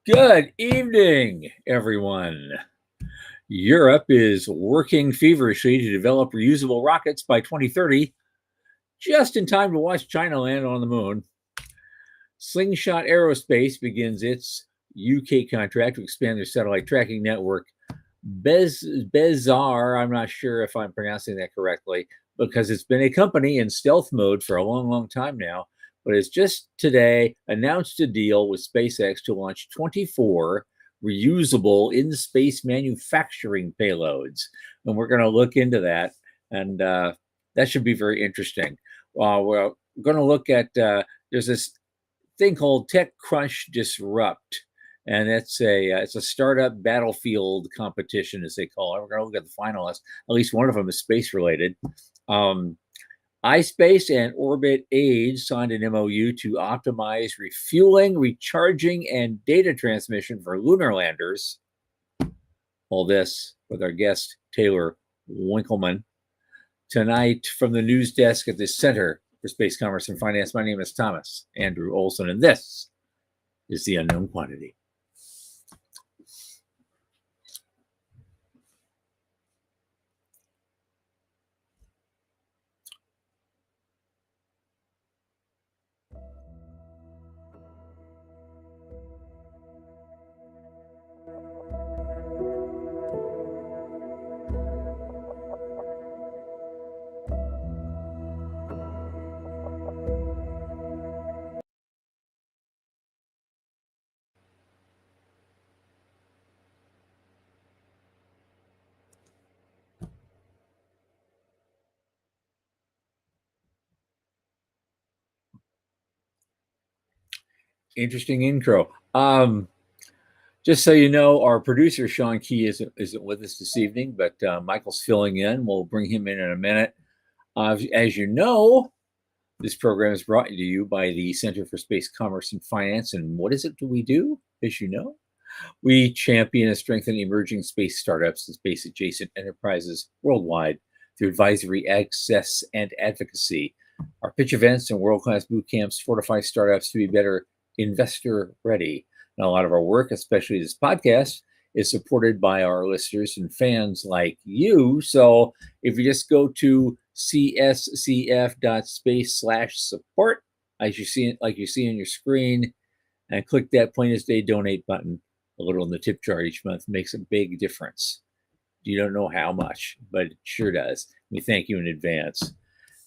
Good evening, everyone. Europe is working feverishly to develop reusable rockets by 2030, just in time to watch China land on the moon. Slingshot Aerospace begins its UK contract to expand their satellite tracking network. Bezar, I'm not sure if I'm pronouncing that correctly, because it's been a company in stealth mode for a long, long time now, but it's just today announced a deal with SpaceX to launch 24 reusable in-space manufacturing payloads. And we're going to look into that, and that should be very interesting. We're going to look at, there's this thing called TechCrunch Disrupt, and it's a startup battlefield competition, as they call it. We're going to look at the finalists. At least one of them is space related. iSpace and Orbit Age signed an MOU to optimize refueling, recharging, and data transmission for lunar landers. All this with our guest, Taylor Winkelman. Tonight from the news desk at the Center for Space Commerce and Finance, my name is Thomas Andrew Olson, and this is The Unknown Quantity. Interesting intro. Just so you know, our producer Sean Key isn't with us this evening, but Michael's filling in. We'll bring him in a minute. As you know, this program is brought to you by the Center for Space Commerce and Finance. And what is it do we do? As you know, we champion and strengthen emerging space startups and space adjacent enterprises worldwide through advisory, access, and advocacy. Our pitch events and world-class boot camps fortify startups to be better investor ready. Now, a lot of our work, especially this podcast, is supported by our listeners and fans like you. So if you just go to cscf.space/support, as you see, like you see on your screen, and click that plain as day donate button, a little in the tip jar each month makes a big difference. You don't know how much, but it sure does. We thank you in advance.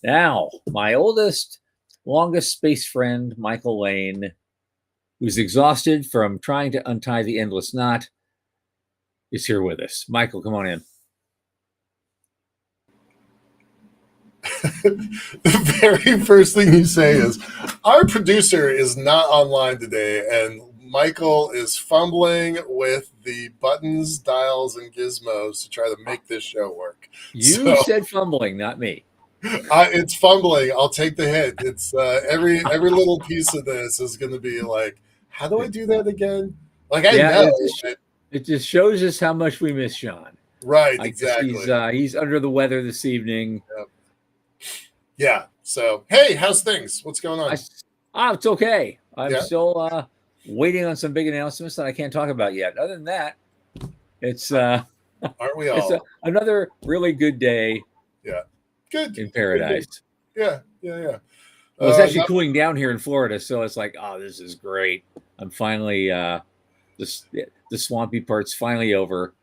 Now, my oldest, longest space friend, Michael Lane, who's exhausted from trying to untie the endless knot, is here with us. Michael, come on in. The very first thing you say is, our producer is not online today, and Michael is fumbling with the buttons, dials, and gizmos to try to make this show work. You said fumbling, not me. It's fumbling. I'll take the hit. It's every little piece of this is going to be like, how do I do that again? Like, I know. It just shows us how much we miss Sean. Right, exactly. He's under the weather this evening. Yeah. So, hey, how's things? What's going on? It's okay. I'm still waiting on some big announcements that I can't talk about yet. Other than that, it's aren't we all? It's another really good day. Yeah. Good. In paradise. Good. Yeah. Well, it's actually cooling down here in Florida, so it's like, oh, this is great. I'm finally the swampy part's finally over.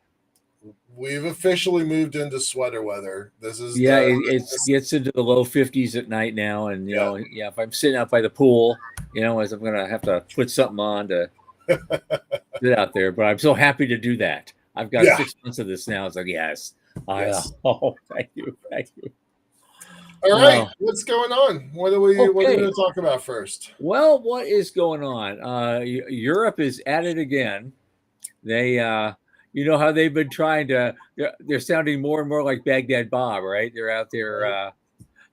We've officially moved into sweater weather. This is it gets into the low 50s at night now, and you know, if I'm sitting out by the pool, as I'm gonna have to put something on to sit out there. But I'm so happy to do that. I've got 6 months of this now. It's like yes. Oh, thank you. All right, what's going on? What are we going to talk about first? Well, what is going on? Europe is at it again. They, you know how they've been trying to. They're sounding more and more like Baghdad Bob, right? They're out there.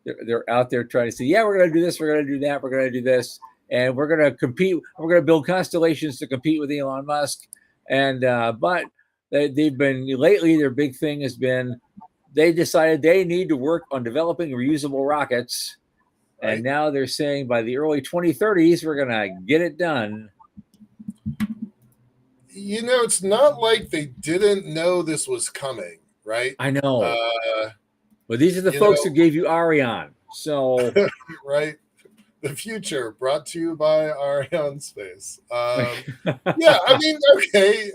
They're out there trying to say, yeah, we're going to do this, we're going to do that, we're going to do this, and we're going to compete. We're going to build constellations to compete with Elon Musk. And but they've been lately. Their big thing has been. They decided they need to work on developing reusable rockets. Right. And now they're saying by the early 2030s, we're going to get it done. it's not like they didn't know this was coming, right? I know. Uh, But these are the you folks know, who gave you Ariane. So right? The future brought to you by Ariane Space. Yeah, I mean, okay,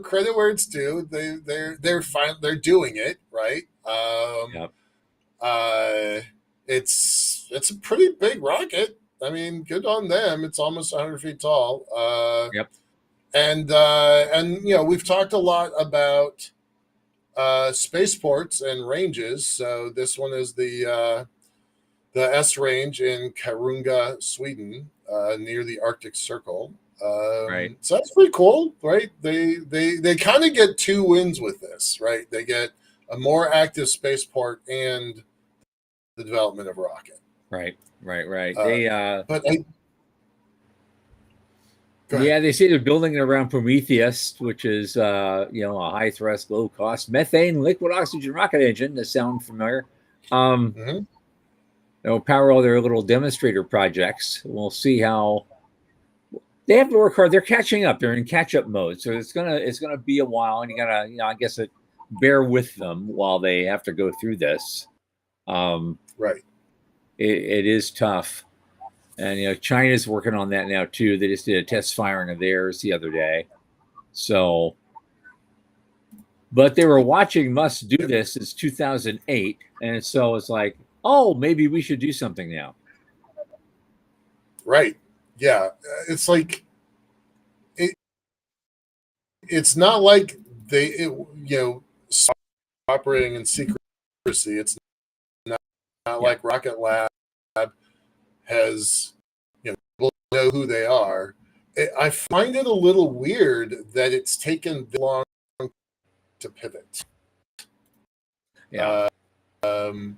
credit where it's due. They're fine. They're doing it right. Yep. Uh, it's a pretty big rocket. I mean, good on them. It's almost 100 feet tall. Yep. And we've talked a lot about spaceports and ranges. So this one is the S range in Karunga, Sweden, near the Arctic Circle. Right. So that's pretty cool, right? They kind of get two wins with this, right? They get a more active spaceport and the development of a rocket. Right. Right. But Yeah, they say they're building it around Prometheus, which is a high thrust, low cost methane liquid oxygen rocket engine. That sound familiar? Mhm. They'll power all their little demonstrator projects. We'll see how they have to work hard. They're catching up. They're in catch up mode, so it's gonna be a while, and you gotta I guess bear with them while they have to go through this. Right. It is tough, and China's working on that now too. They just did a test firing of theirs the other day, so. But they were watching Musk do this since 2008, and so it's like, oh, maybe we should do something now. Right. Yeah. It's like it's not like operating in secrecy. It's not like Rocket Lab has people know who they are. I find it a little weird that it's taken this long to pivot. Yeah. Well,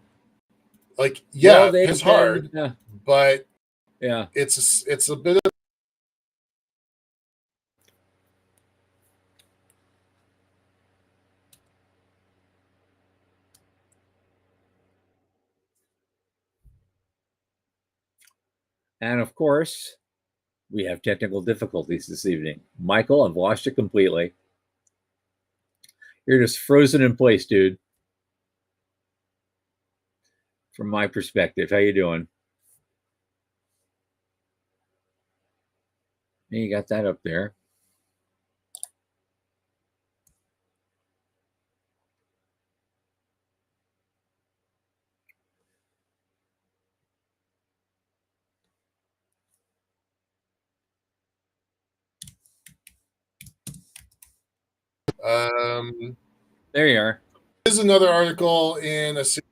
it's hard, but yeah, it's a bit of. and of course, we have technical difficulties this evening. Michael, I've lost you completely. You're just frozen in place, dude. From my perspective, how you doing? You got that up there. There you are. There's another article in a series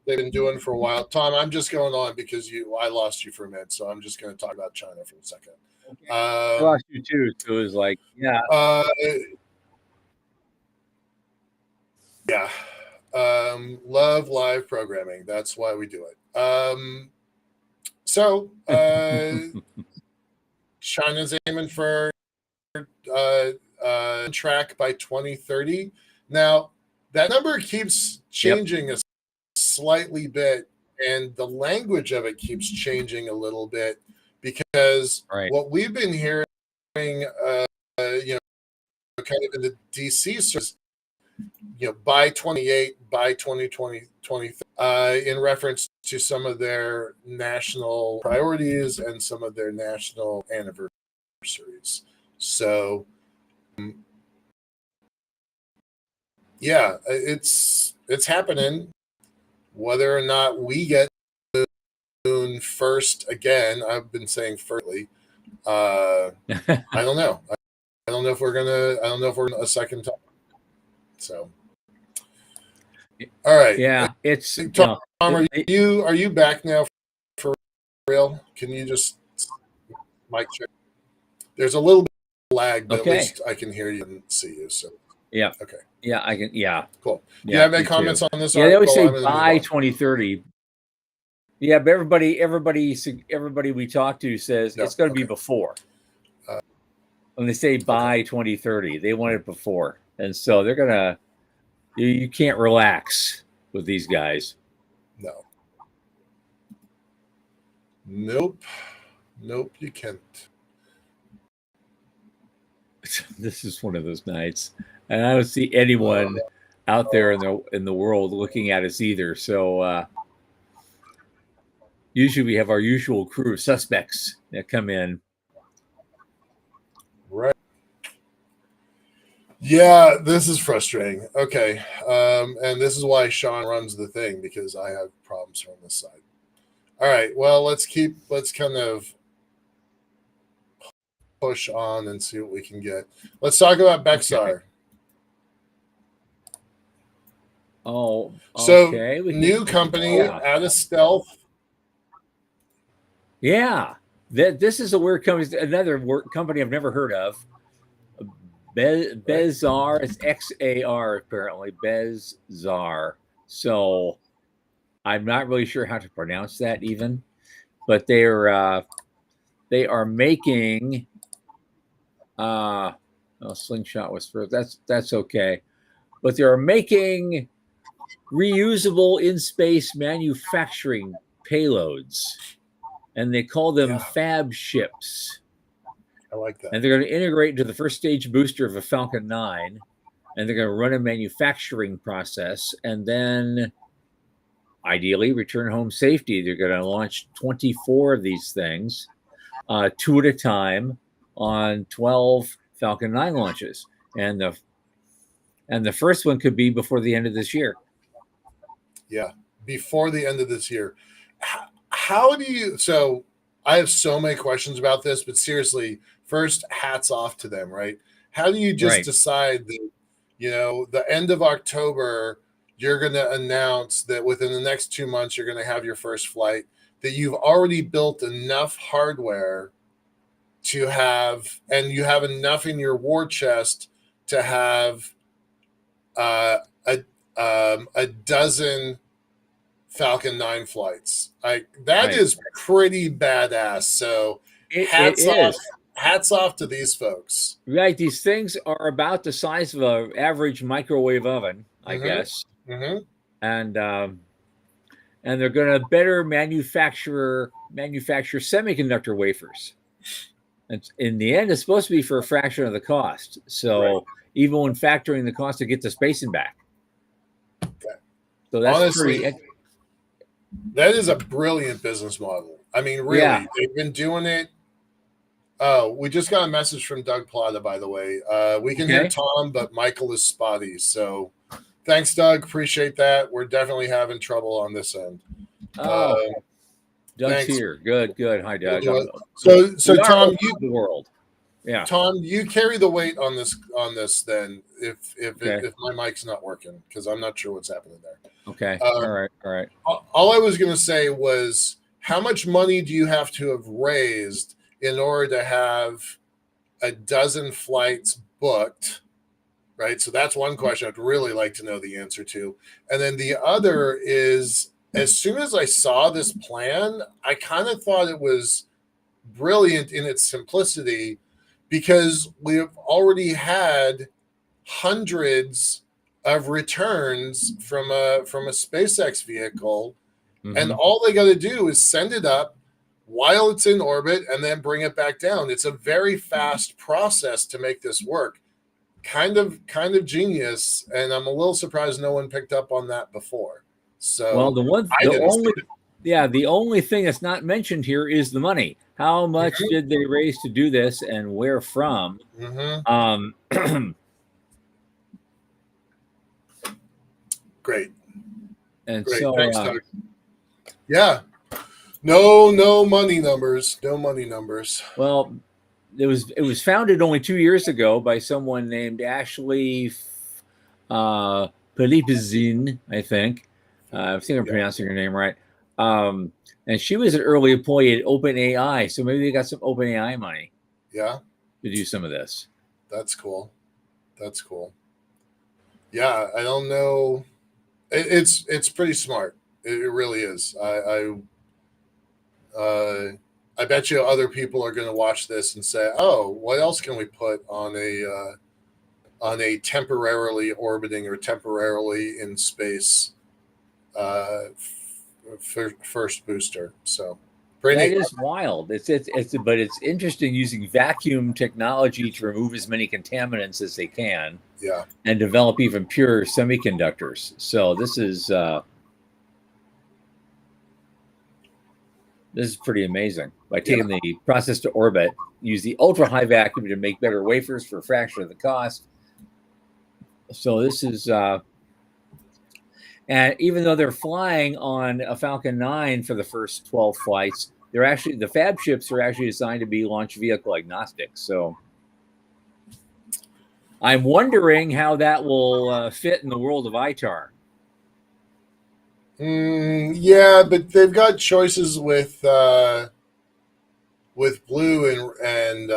they've been doing for a while. Tom, I'm just going on because I lost you for a minute, so I'm just going to talk about China for a second. Okay. I lost you too, so it was like, yeah. Yeah. Love live programming. That's why we do it. So China's aiming for track by 2030. Now that number keeps changing a slightly bit, and the language of it keeps changing a little bit because what we've been hearing, kind of in the DC service, by 28, by 2020, in reference to some of their national priorities and some of their national anniversaries. So, yeah, it's happening. Whether or not we get the moon first again, I've been saying firstly. I don't know. I don't know if we're gonna a second time. So, all right. Yeah, it's Tom. Are you back now for real? Can you just mic check? There's a little bit of lag, but at least I can hear you and see you. So yeah, okay, yeah, I can. Yeah, cool. Do you have any comments on this? Yeah, they always say by 2030. Yeah, but everybody we talk to says it's going to be before. When they say by 2030, they want it before, and so they're gonna. You can't relax with these guys. No. Nope, you can't. This is one of those nights, and I don't see anyone out there in the world looking at us either. So usually we have our usual crew of suspects that come in. Right. Yeah, this is frustrating. Okay. And this is why Sean runs the thing, because I have problems from this side. All right. Well, let's kind of push on and see what we can get. Let's talk about Bexar. Okay. Oh, so okay. New company out of stealth. Yeah. This is a weird company. Another company I've never heard of. Bezar. It's XAR apparently. Bezar. So I'm not really sure how to pronounce that even, but they are making. Slingshot was first. That's okay, but they are making reusable in space manufacturing payloads, and they call them fab ships. I like that. And they're going to integrate into the first stage booster of a Falcon 9, and they're going to run a manufacturing process, and then ideally return home safety. They're going to launch 24 of these things, 2 at a time, on 12 Falcon 9 launches, and the first one could be before the end of this year. Yeah, before the end of this year. How do you? So I have so many questions about this, but seriously, first, hats off to them, right? How do you just decide that, the end of October, you're going to announce that within the next 2 months, you're going to have your first flight, that you've already built enough hardware to have, and you have enough in your war chest to have a dozen Falcon 9 flights? That is pretty badass. So hats off to these folks. Right. These things are about the size of an average microwave oven, I guess. Mm-hmm. And they're going to better manufacture semiconductor wafers. And in the end, it's supposed to be for a fraction of the cost. So even when factoring the cost to get to space and back. Okay. So that's honestly, that is a brilliant business model. I mean, really, they've been doing it. Oh, we just got a message from Doug Plata, by the way. We can hear Tom, but Michael is spotty. So thanks, Doug. Appreciate that. We're definitely having trouble on this end. Doug's here. Good. Hi, Doug. So Tom, the world. Yeah. Tom, you carry the weight on this then if my mic's not working, because I'm not sure what's happening there. Okay. All right. All I was going to say was, how much money do you have to have raised in order to have a dozen flights booked? Right. So that's one question I'd really like to know the answer to. And then the other is, as soon as I saw this plan, I kind of thought it was brilliant in its simplicity, because we've already had hundreds of returns from a SpaceX vehicle, and all they got to do is send it up while it's in orbit and then bring it back down. It's a very fast process to make this work. Kind of genius, and I'm a little surprised no one picked up on that before. So, well, the only thing that's not mentioned here is the money. How much did they raise to do this, and where from? Great. And great. So, thanks, Doug. Yeah. No money numbers. No money numbers. Well, it was founded only 2 years ago by someone named Ashley Pilipizin, I think. I think I'm pronouncing her name right. And she was an early employee at OpenAI, so maybe they got some OpenAI money. Yeah. To do some of this. That's cool. Yeah, I don't know. It's pretty smart. It really is. I bet you other people are going to watch this and say, "Oh, what else can we put on a temporarily orbiting or temporarily in space first booster?" So Pretty That neat. is wild. But it's interesting using vacuum technology to remove as many contaminants as they can Yeah. and develop even pure semiconductors. So this is pretty amazing. By Yeah. taking the process to orbit, use the ultra high vacuum to make better wafers for a fraction of the cost. So this is and even though they're flying on a Falcon 9 for the first 12 flights, they're actually the fab ships are actually designed to be launch vehicle agnostic. So I'm wondering how that will fit in the world of ITAR. Yeah, but they've got choices with Blue and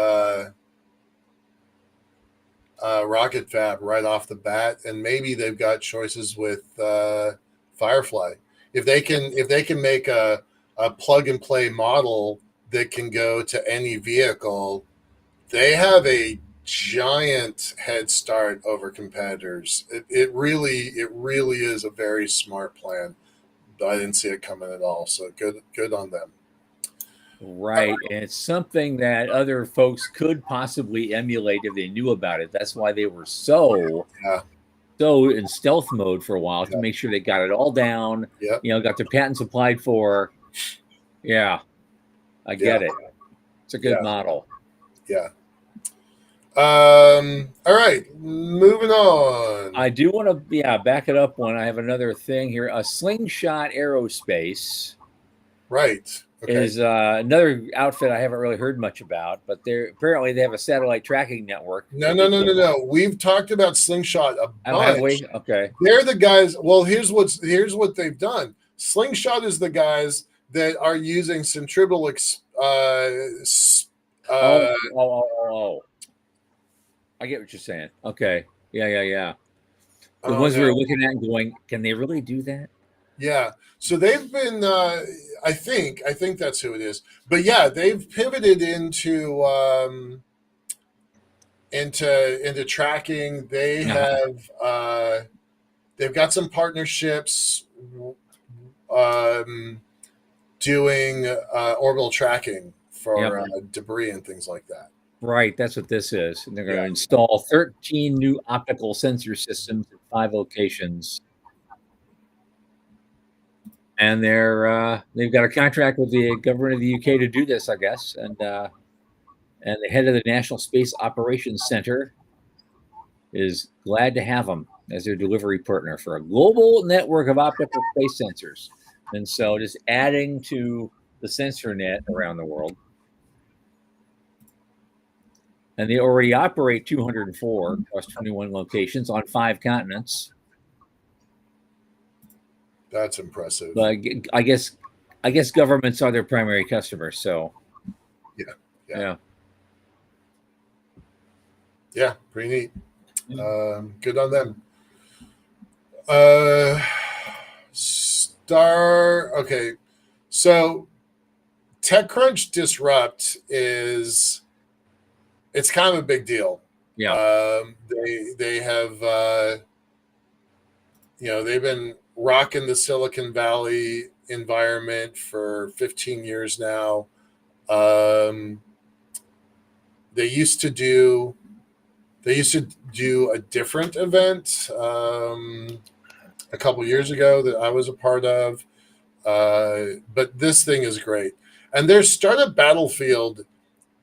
Rocket Fab right off the bat, and maybe they've got choices with Firefly. If they can make a plug and play model that can go to any vehicle, they have a giant head start over competitors. It really is a very smart plan. I didn't see it coming at all. So good on them. Right. And it's something that other folks could possibly emulate if they knew about it. That's why they were Yeah, so in stealth mode for a while to yeah, make sure they got it all down, yep, got their patents applied for. Yeah, I yeah, get it. It's a good yeah, model. yeah. All right, moving on. I do want to, back it up one. I have another thing here. A Slingshot Aerospace Right. Okay. is another outfit I haven't really heard much about, but they have a satellite tracking network No, that no, they no, no, built. no. We've talked about Slingshot a Oh, have bunch. we? Okay. They're the guys. Well, here's what they've done. Slingshot is the guys that are using centripetal Oh, uh, oh. I get what you're saying. Okay. Yeah. The oh ones we were no. looking at and going, can they really do that? Yeah. So they've been I think that's who it is. But yeah, they've pivoted into tracking. Uh-huh. They've got some partnerships um, doing orbital tracking Yep. for debris and things like that. Right. That's what this is. And they're going Yeah. to install 13 new optical sensor systems at 5 locations. And they've got a contract with the government of the UK to do this, I guess. And the head of the National Space Operations Center is glad to have them as their delivery partner for a global network of optical space sensors. And so just adding to the sensor net around the world. And they already operate 204 across 21 locations on 5 continents. That's impressive. But I guess governments are their primary customers. So Yeah. yeah. Pretty neat. Good on them. Okay. So TechCrunch Disrupt it's kind of a big deal. Yeah. They have they've been rocking the Silicon Valley environment for 15 years now. They used to do a different event a couple years ago that I was a part of, but this thing is great. And their startup battlefield,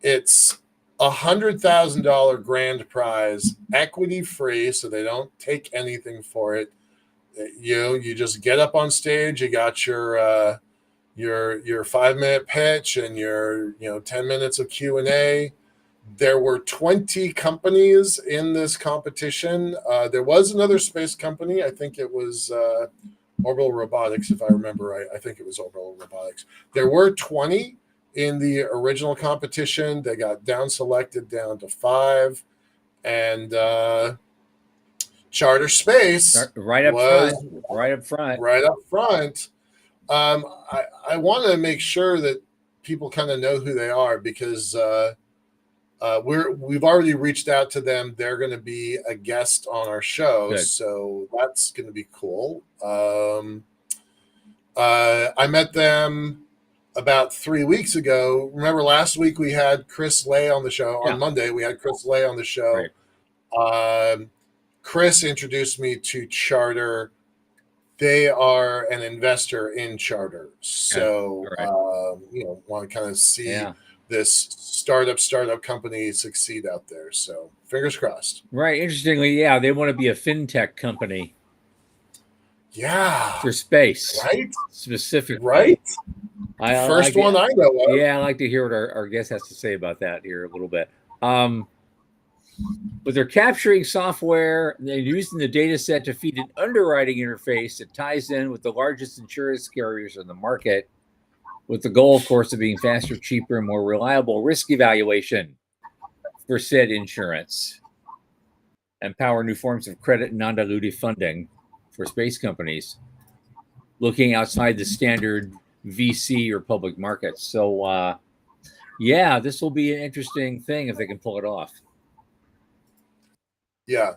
it's $100,000 grand prize, equity free, so they don't take anything for it. You just get up on stage. You got your 5-minute pitch and your 10 minutes of Q&A. There were 20 companies in this competition. There was another space company. I think it was Orbital Robotics, if I remember right. I think it was Orbital Robotics. There were 20 in the original competition. They got down selected down to 5. And Charter Space Right up front. Right up front. I want to make sure that people kind of know who they are because we've already reached out to them. They're going to be a guest on our show, Good. so that's going to be cool. I met them about 3 weeks ago, remember last week we had Chris Lay on the show. Yeah. On Monday, we had Chris Lay on the show. Right. Chris introduced me to Charter. They are an investor in Charter. So, want to kind of see this startup company succeed out there. So, fingers crossed. Right. Interestingly, yeah, they want to be a fintech company. Yeah. For space. Right? Specifically. Right? First one I know of. Yeah, I like to hear what our guest has to say about that here a little bit. But they're capturing software, they're using the data set to feed an underwriting interface that ties in with the largest insurance carriers in the market, with the goal, of course, of being faster, cheaper, and more reliable risk evaluation for said insurance, and power new forms of credit and non-dilutive funding for space companies, looking outside the standard VC or public markets. So, yeah, this will be an interesting thing if they can pull it off. Yeah.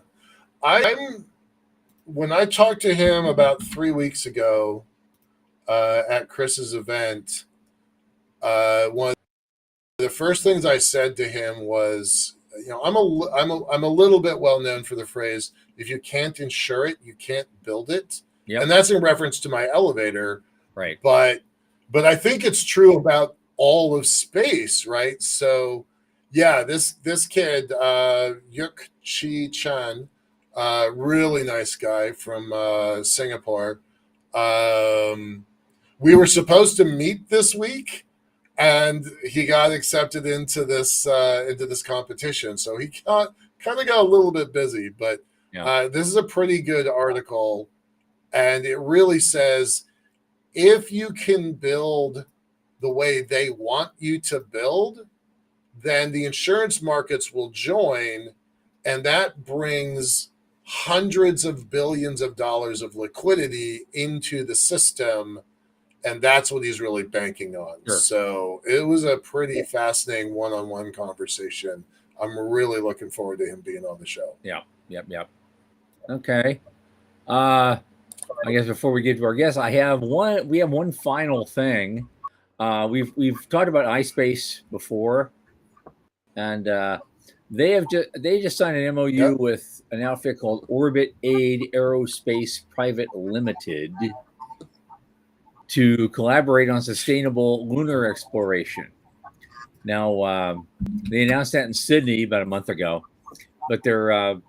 When I talked to him about 3 weeks ago at Chris's event, one of the first things I said to him was, I'm a little bit well known for the phrase, if you can't insure it, you can't build it. Yep. And that's in reference to my elevator. Right. But I think it's true about all of space, right? So yeah, this kid, Yuk Chi Chan, really nice guy from Singapore. We were supposed to meet this week, and he got accepted into this competition. So he kind of got a little bit busy, but this is a pretty good article, and it really says if you can build the way they want you to build, then the insurance markets will join, and that brings hundreds of billions of dollars of liquidity into the system, and that's what he's really banking on. Sure. So it was a pretty fascinating one-on-one conversation. I'm really looking forward to him being on the show. Yeah. Yep. Okay. I guess before we get to our guest, we have one final thing. We've talked about iSpace before, and they just signed an MOU with an outfit called Orbit Aid Aerospace Private Limited to collaborate on sustainable lunar exploration. Now, they announced that in Sydney about a month ago, but they're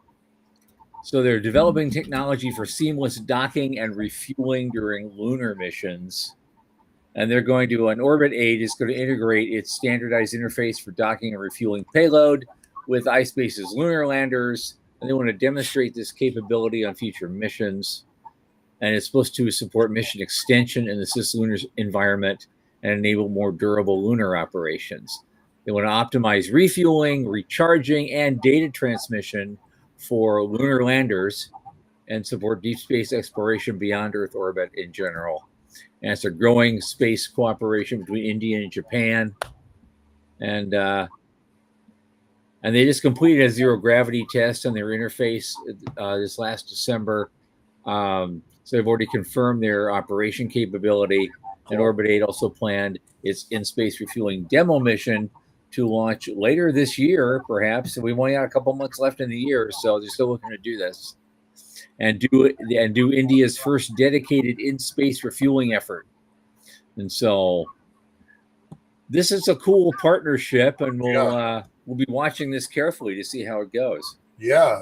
developing technology for seamless docking and refueling during lunar missions. And they're going to, an Orbit Aid is going to integrate its standardized interface for docking and refueling payload with iSpace's lunar landers. And they want to demonstrate this capability on future missions. And it's supposed to support mission extension in the cislunar environment and enable more durable lunar operations. They want to optimize refueling, recharging, and data transmission for lunar landers and support deep space exploration beyond Earth orbit in general. And it's a growing space cooperation between India and Japan. And they just completed a zero gravity test on their interface this last December. So they've already confirmed their operation capability. And Orbit 8 also planned its in-space refueling demo mission to launch later this year, perhaps. And we've only got a couple months left in the year, so they're still looking to do this. And do India's first dedicated in-space refueling effort. And so this is a cool partnership, and we'll be watching this carefully to see how it goes. Yeah.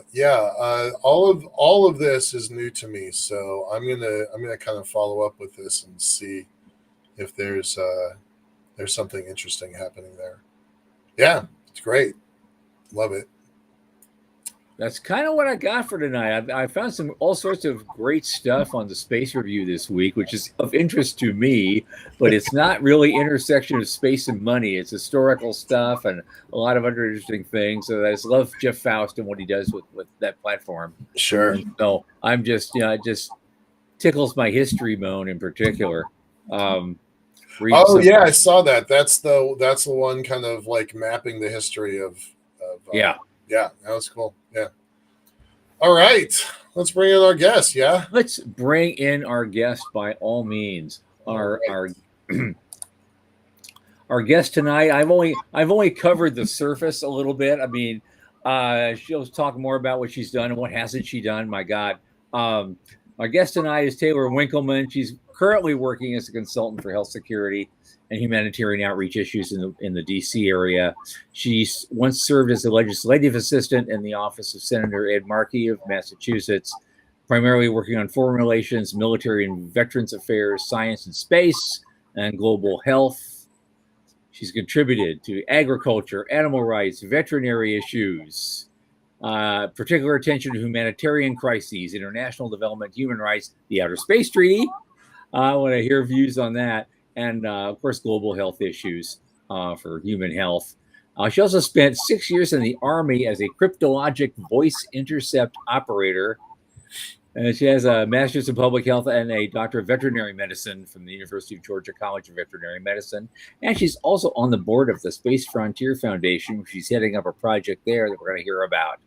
All of this is new to me, so I'm gonna kind of follow up with this and see if there's something interesting happening there. Yeah, it's great. Love it. That's kind of what I got for tonight. I found all sorts of great stuff on the Space Review this week, which is of interest to me, but it's not really intersection of space and money. It's historical stuff and a lot of other interesting things. So I just love Jeff Faust and what he does with that platform. Sure. And so I'm just, it just tickles my history bone in particular. I saw that. That's the one kind of like mapping the history of yeah, that was cool. Yeah. All right, let's bring in our guest. Yeah, let's bring in our guest by all means. Our our guest tonight. I've only covered the surface a little bit. I mean, she'll talk more about what she's done and what hasn't she done. My God. Our guest tonight is Taylor Winkelman. She's currently working as a consultant for health security and humanitarian outreach issues in the D.C. area. She once served as a legislative assistant in the office of Senator Ed Markey of Massachusetts, primarily working on foreign relations, military and veterans affairs, science and space, and global health. She's contributed to agriculture, animal rights, veterinary issues, particular attention to humanitarian crises, international development, human rights, the Outer Space Treaty. I want to hear views on that. And, of course, global health issues for human health. She also spent 6 years in the Army as a cryptologic voice intercept operator. She has a master's in public health and a doctor of veterinary medicine from the University of Georgia College of Veterinary Medicine. And she's also on the board of the Space Frontier Foundation. She's heading up a project there that we're going to hear about.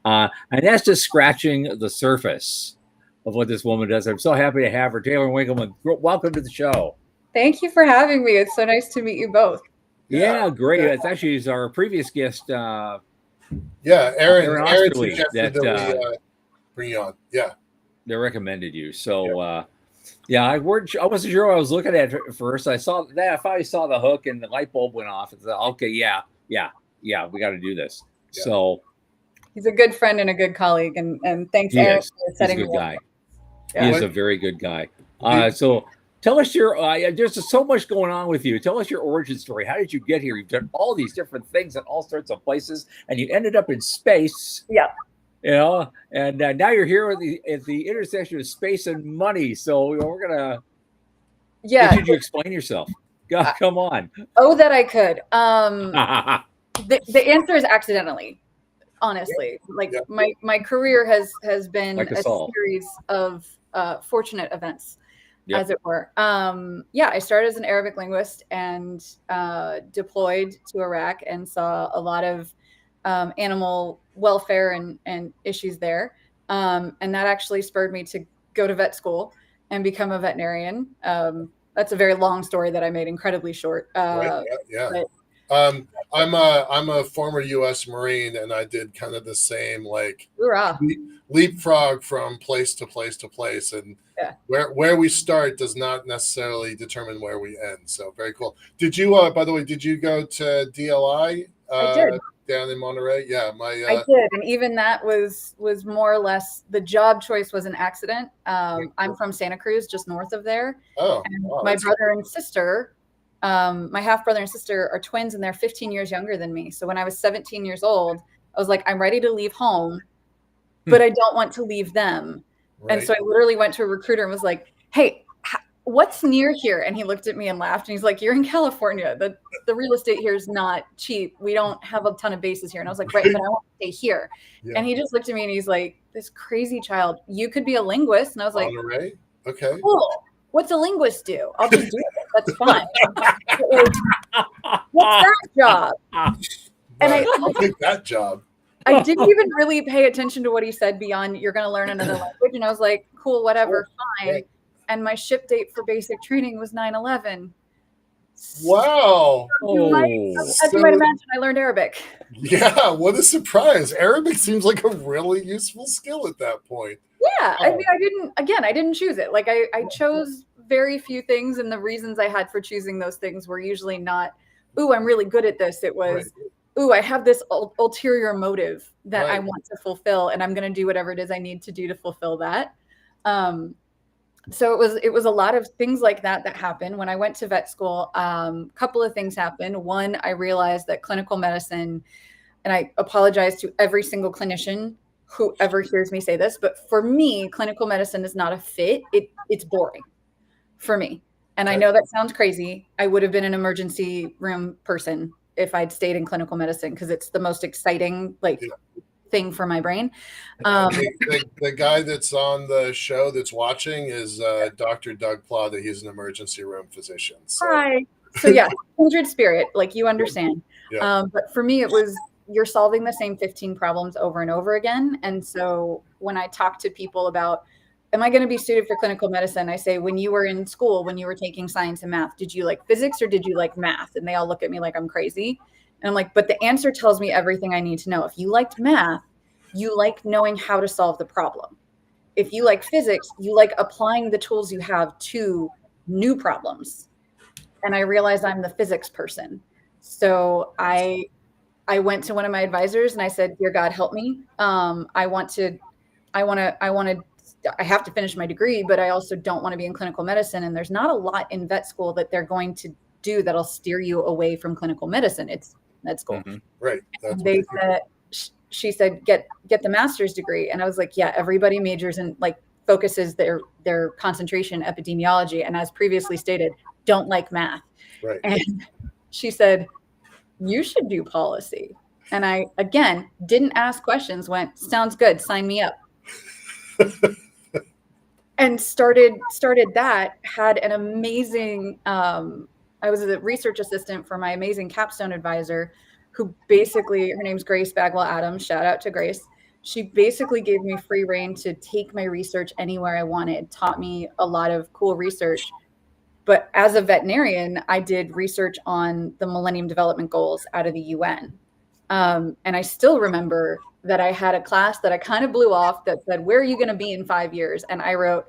And that's just scratching the surface of what this woman does. I'm so happy to have her. Taylor Winkelman, welcome to the show. Thank you for having me. It's so nice to meet you both. Yeah, great. It's actually our previous guest. Aaron Osterly, suggested that we bring you on. Yeah. They recommended you. So, I wasn't sure what I was looking at first. I saw that. I finally saw the hook and the light bulb went off. It's like, okay, yeah, we got to do this. Yeah. So he's a good friend and a good colleague, and thanks, Aaron, for setting me up. He's a good guy. Yeah. He is a very good guy. So tell us there's just so much going on with you. Tell us your origin story. How did you get here? You've done all these different things in all sorts of places, and you ended up in space. Yeah. And now you're here at the intersection of space and money. So we're gonna. Yeah. Did you explain yourself? God, come on. Oh, that I could. The answer is accidentally. Honestly, my career has been like a series of fortunate events, as it were. I started as an Arabic linguist and deployed to Iraq and saw a lot of animal welfare and issues there. And that actually spurred me to go to vet school and become a veterinarian. That's a very long story that I made incredibly short. Right, yeah. But, I'm a former U.S. Marine, and I did kind of the same, leapfrog from place to place to place, and where we start does not necessarily determine where we end. So very cool. Did you, by the way, did you go to DLI? I did. Down in Monterey? Yeah, I did, and even that was more or less the job choice was an accident. I'm from Santa Cruz, just north of there. Oh, and my brother and sister. My half brother and sister are twins and they're 15 years younger than me. So when I was 17 years old, I was like, I'm ready to leave home, but I don't want to leave them. Right. And so I literally went to a recruiter and was like, hey, what's near here? And he looked at me and laughed and he's like, you're in California. The real estate here is not cheap. We don't have a ton of bases here. And I was like, right, but I want to stay here. Yeah. And he just looked at me and he's like, this crazy child, you could be a linguist. And I was like, Monterey? Okay. Cool. What's a linguist do? I'll just do it. That's fine. What's that job? And I'll take that job. I didn't even really pay attention to what he said beyond you're going to learn another language. And I was like, cool, whatever, fine. Right. And my ship date for basic training was 9/11. Wow. As you might imagine, I learned Arabic. Yeah, what a surprise. Arabic seems like a really useful skill at that point. Yeah, I mean, I didn't choose it. Like I chose very few things, and the reasons I had for choosing those things were usually not, ooh, I'm really good at this. It was, ooh, I have this ulterior motive that I want to fulfill, and I'm going to do whatever it is I need to do to fulfill that. So it was a lot of things like that happened. When I went to vet school, a couple of things happened. One, I realized that clinical medicine, and I apologize to every single clinician whoever hears me say this, but for me, clinical medicine is not a fit. It's boring for me. And I know that sounds crazy. I would have been an emergency room person if I'd stayed in clinical medicine because it's the most exciting thing for my brain. The guy that's on the show that's watching is Dr. Doug Plata. He's an emergency room physician. So. Hi. So yeah, kindred spirit, like you understand. Yeah. But for me, it was you're solving the same 15 problems over and over again. And so when I talk to people about, am I going to be suited for clinical medicine? I say, when you were in school, when you were taking science and math, did you like physics or did you like math? And they all look at me like I'm crazy. And I'm like, but the answer tells me everything I need to know. If you liked math, you like knowing how to solve the problem. If you like physics, you like applying the tools you have to new problems. And I realized I'm the physics person. So I went to one of my advisors and I said, dear God, help me. I have to finish my degree, but I also don't want to be in clinical medicine. And there's not a lot in vet school that they're going to do that'll steer you away from clinical medicine. It's med school. Mm-hmm. Right. That's they said, she said, get the master's degree. And I was like, yeah, everybody majors in like focuses their concentration epidemiology. And as previously stated, don't like math. Right. And she said, you should do policy. And I, again, didn't ask questions, went, sounds good, sign me up. And started that, had an amazing, I was a research assistant for my amazing capstone advisor, who basically, her name's Grace Bagwell Adams, shout out to Grace. She basically gave me free reign to take my research anywhere I wanted, taught me a lot of cool research. But as a veterinarian, I did research on the Millennium Development Goals out of the UN. And I still remember that I had a class that I kind of blew off that said, where are you going to be in 5 years? And I wrote,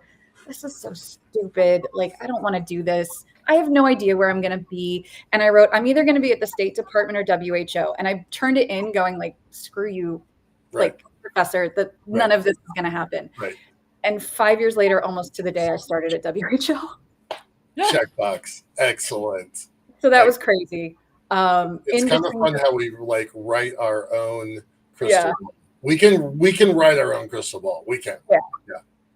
this is so stupid. Like, I don't want to do this. I have no idea where I'm going to be. And I wrote, I'm either going to be at the State Department or WHO. And I turned it in going like, screw you, right. like, professor, that none of this is going to happen. Right. And 5 years later, almost to the day, I started at WHO. Checkbox. Excellent. So that was crazy. It's kind of fun how we like write our own crystal ball. We can write our own crystal ball. We can. Yeah.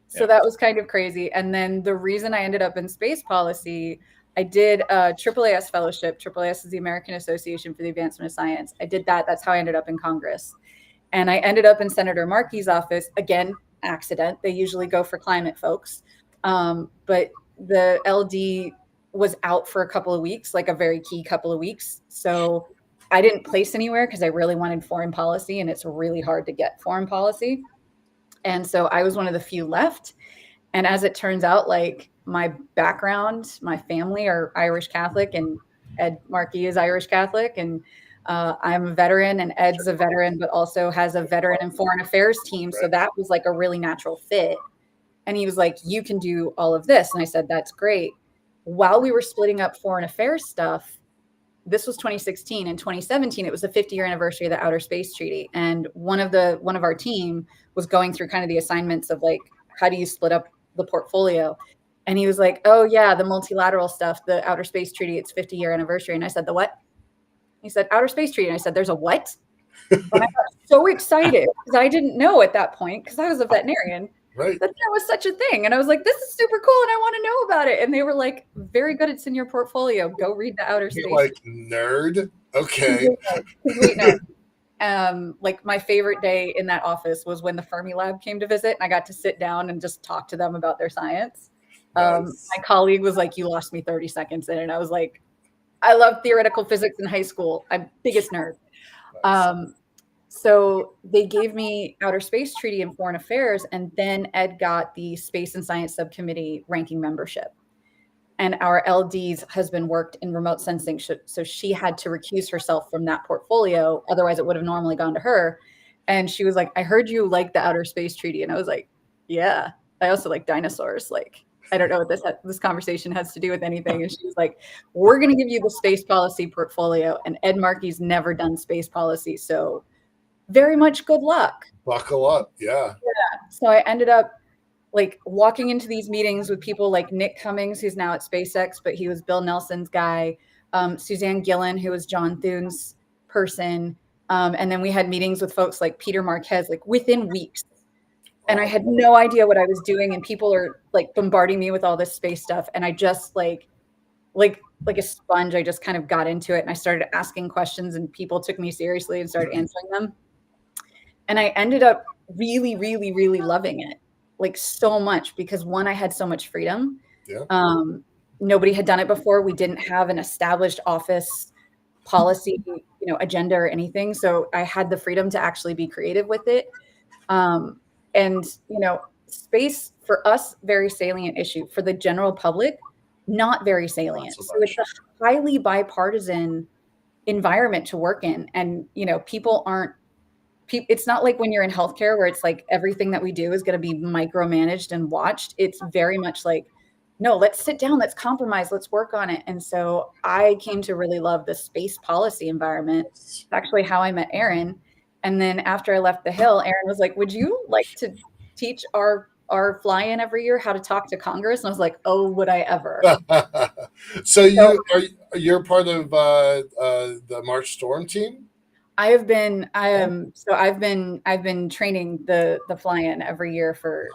So that was kind of crazy. And then the reason I ended up in space policy, I did a AAAS fellowship. AAAS is the American Association for the Advancement of Science. I did that. That's how I ended up in Congress. And I ended up in Senator Markey's office. Again, accident. They usually go for climate folks. But the LD was out for a couple of weeks, like a very key couple of weeks. So I didn't place anywhere because I really wanted foreign policy, and it's really hard to get foreign policy. And so I was one of the few left. And as it turns out, like my background, my family are Irish Catholic, and Ed Markey is Irish Catholic. And I'm a veteran, and Ed's a veteran, but also has a veteran and foreign affairs team. So that was like a really natural fit. And he was like, you can do all of this. And I said, that's great. While we were splitting up foreign affairs stuff, this was 2016. In 2017, it was the 50-year anniversary of the Outer Space Treaty. And one of our team was going through kind of the assignments of like, how do you split up the portfolio? And he was like, oh yeah, the multilateral stuff, the Outer Space Treaty, it's 50-year anniversary. And I said, the what? He said, Outer Space Treaty. And I said, there's a what? And I got so excited because I didn't know at that point, because I was a veterinarian. Right. That there was such a thing. And I was like, this is super cool and I want to know about it. And they were like, very good. It's in your portfolio. Go read the Outer Space. Like, nerd. Okay. Complete nerd. Like my favorite day in that office was when the Fermi Lab came to visit, and I got to sit down and just talk to them about their science. Nice. My colleague was like, you lost me 30 seconds in. And I was like, I love theoretical physics in high school. I'm biggest nerd. Nice. So they gave me Outer Space Treaty and Foreign Affairs, and then Ed got the Space and Science Subcommittee ranking membership. And our LD's husband worked in remote sensing, so she had to recuse herself from that portfolio. Otherwise, it would have normally gone to her. And she was like, I heard you like the Outer Space Treaty. And I was like, yeah, I also like dinosaurs. Like, I don't know what this conversation has to do with anything. And she was like, we're going to give you the space policy portfolio. And Ed Markey's never done space policy. So very much good luck. Buckle up. Yeah. So I ended up like walking into these meetings with people like Nick Cummings, who's now at SpaceX, but he was Bill Nelson's guy, Suzanne Gillen, who was John Thune's person. And then we had meetings with folks like Peter Marquez, like within weeks. And I had no idea what I was doing. And people are like bombarding me with all this space stuff. And I just like a sponge, I just kind of got into it, and I started asking questions, and people took me seriously and started answering them. And I ended up really, really, really loving it, like so much, because one, I had so much freedom. Yeah. Nobody had done it before. We didn't have an established office policy, agenda or anything. So I had the freedom to actually be creative with it. And, space for us, very salient issue. For the general public, not very salient. so So it's a highly bipartisan environment to work in. And, people aren't, it's not like when you're in healthcare where it's like everything that we do is going to be micromanaged and watched. It's very much like, no, let's sit down, let's compromise, let's work on it. And so I came to really love the space policy environment. It's actually how I met Aaron. And then after I left the Hill, Aaron was like, would you like to teach our fly-in every year how to talk to Congress? And I was like, oh, would I ever? So you're part of the March Storm team? I've been training the fly-in every year for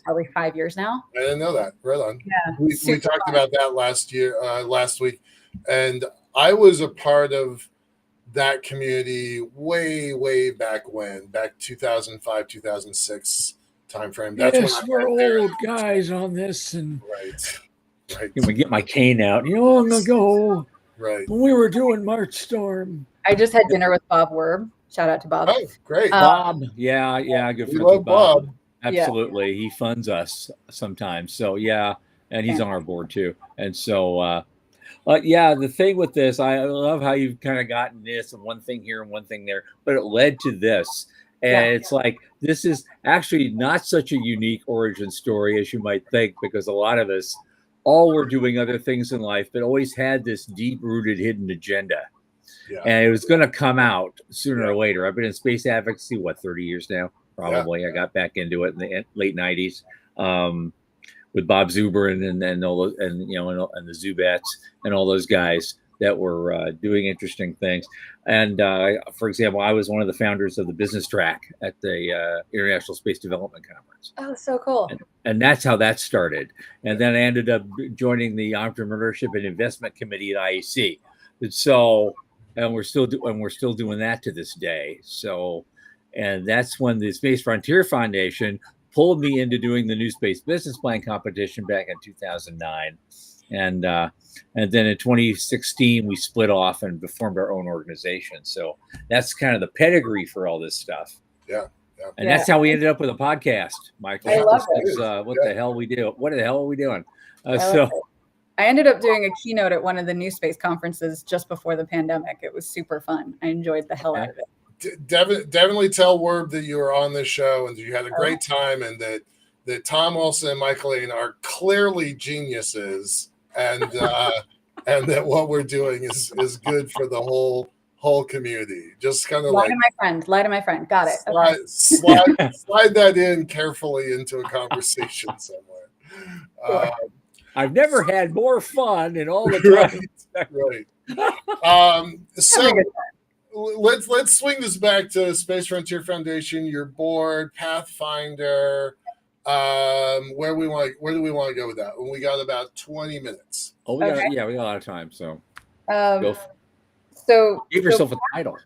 probably 5 years now. I didn't know that. Right on. Yeah, we talked about that last week, and I was a part of that community way back 2005, 2006 timeframe. That's yes, when we're old guys on this, and right. I'm gonna get my cane out. Long ago, right, when we were doing March Storm. I just had dinner with Bob Werb. Shout out to Bob. Oh, great. Bob. Yeah. Good we love Bob. Absolutely. Yeah. He funds us sometimes. So, yeah. And he's on our board too. And so, the thing with this, I love how you've kind of gotten this and one thing here and one thing there, but it led to this. And it's like, this is actually not such a unique origin story as you might think, because a lot of us all were doing other things in life, but always had this deep-rooted hidden agenda. Yeah. And it was going to come out sooner or later. I've been in space advocacy, 30 years now, probably. Yeah. I got back into it in the late 90s with Bob Zuber and all those, and the Zubets and all those guys that were doing interesting things. And for example, I was one of the founders of the business track at the International Space Development Conference. Oh, so cool. And that's how that started. And then I ended up joining the Entrepreneurship and Investment Committee at IAC. And so, and we're still doing that to this day. So, and that's when the Space Frontier Foundation pulled me into doing the New Space Business Plan competition back in 2009. And then in 2016, we split off and formed our own organization. So that's kind of the pedigree for all this stuff. Yeah. And that's how we ended up with a podcast, Michael. I love it. What the hell we do? What the hell are we doing? I ended up doing a keynote at one of the New Space conferences just before the pandemic. It was super fun. I enjoyed the hell out of it. Definitely tell Werb that you were on this show and you had a great time, and that Tom Wilson and Michael Lane are clearly geniuses, and and that what we're doing is good for the whole community. Just kind of lie to my friend. Got it. Slide that in carefully into a conversation somewhere. Sure. I've never had more fun in all the time. Right. So let's swing this back to Space Frontier Foundation, your board, Pathfinder. Where do we want to go with that? We got about 20 minutes. Oh, we got a lot of time. So, give yourself a title.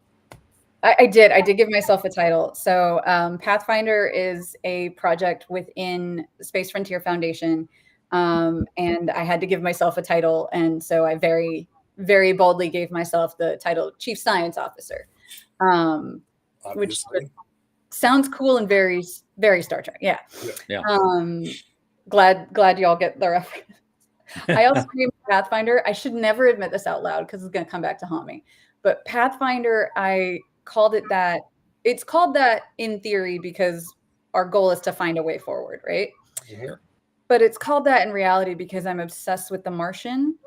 I did give myself a title. So, Pathfinder is a project within the Space Frontier Foundation. And I had to give myself a title. And so I very, very boldly gave myself the title Chief Science Officer, which sounds cool and very, very Star Trek. Yeah. Glad y'all get the reference. I also named Pathfinder. I should never admit this out loud because it's going to come back to haunt me. But Pathfinder, I called it that. It's called that in theory because our goal is to find a way forward, right? Yeah. But it's called that in reality because I'm obsessed with The Martian.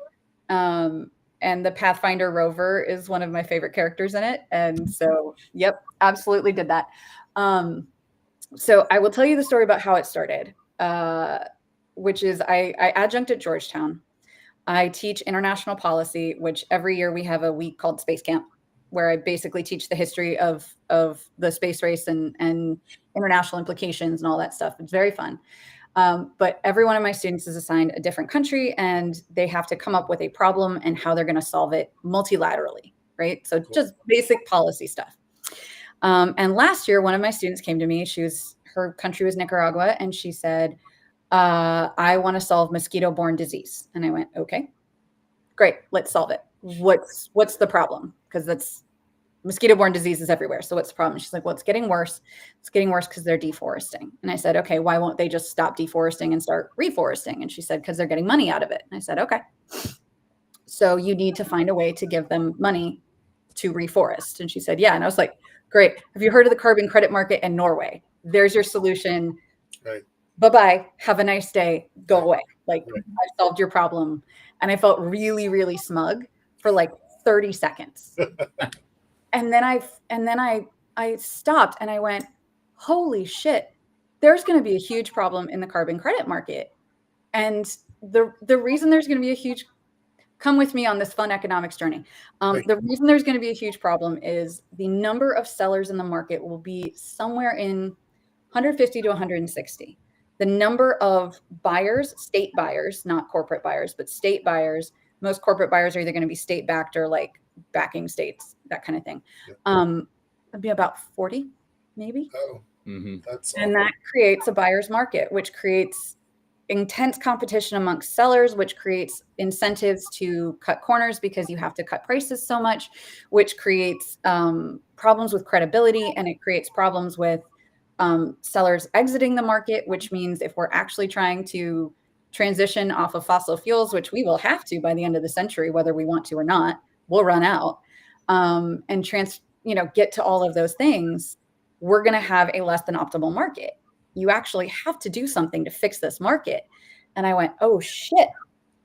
And the Pathfinder rover is one of my favorite characters in it. And so, yep, absolutely did that. So I will tell you the story about how it started, which is I adjunct at Georgetown. I teach international policy, which every year we have a week called Space Camp, where I basically teach the history of the space race and international implications and all that stuff. It's very fun. But every one of my students is assigned a different country, and they have to come up with a problem and how they're going to solve it multilaterally, right? So just basic policy stuff. And last year, one of my students came to me. Her country was Nicaragua, and she said, I want to solve mosquito-borne disease. And I went, okay, great, let's solve it. What's the problem? Because mosquito-borne diseases everywhere. So what's the problem? She's like, well, it's getting worse. It's getting worse because they're deforesting. And I said, okay, why won't they just stop deforesting and start reforesting? And she said, because they're getting money out of it. And I said, okay. So you need to find a way to give them money to reforest. And she said, yeah. And I was like, great. Have you heard of the carbon credit market in Norway? There's your solution. Right. Bye-bye. Have a nice day. Go Right. away. Like, Right. I solved your problem. And I felt really, really smug for like 30 seconds. And then I stopped and I went, holy shit, there's going to be a huge problem in the carbon credit market. And the reason there's going to be a huge, come with me on this fun economics journey. Right. The reason there's going to be a huge problem is the number of sellers in the market will be somewhere in 150 to 160. The number of buyers, state buyers, not corporate buyers, but state buyers, most corporate buyers are either going to be state backed or like backing states, that kind of thing. Yeah. It'd be about 40, maybe. Oh, That's and that creates a buyer's market, which creates intense competition amongst sellers, which creates incentives to cut corners because you have to cut prices so much, which creates problems with credibility, and it creates problems with sellers exiting the market, which means if we're actually trying to transition off of fossil fuels, which we will have to by the end of the century, whether we want to or not, we'll run out, and get to all of those things, we're going to have a less than optimal market. You actually have to do something to fix this market. And I went, oh shit.